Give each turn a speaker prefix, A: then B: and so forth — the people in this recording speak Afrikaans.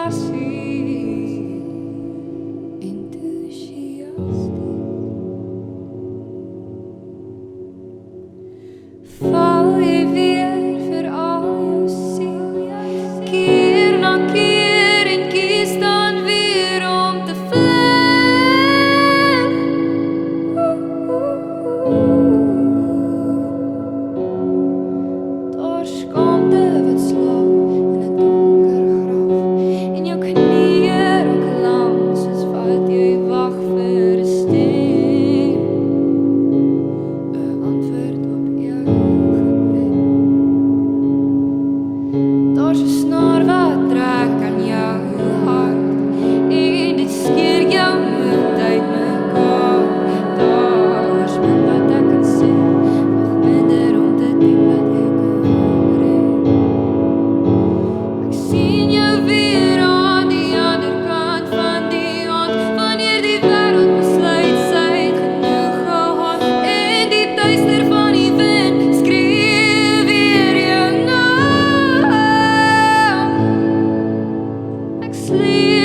A: passie, enthousiast. Val jy weer vir al jou siel, keer na keer en kies dan weer om te vlug. Daar skaamte wat slaap in 'n donker graf, en jou knieë raak lam soos wat jy wag vir 'n stem, 'n antwoord op jou gebed. Daar's 'n snaar wat trek aan jou hart, en dit skeer jou moed uitmekaar. Daar's min wat ek kan sê, nog minder om te doen wat jy kan red. Ek sien jou weer aan die ander kant van die aand, wanneer die wêreld besluit sy het genoeg gehad, en die duister van die wind skree weer jou naam. Ek sleep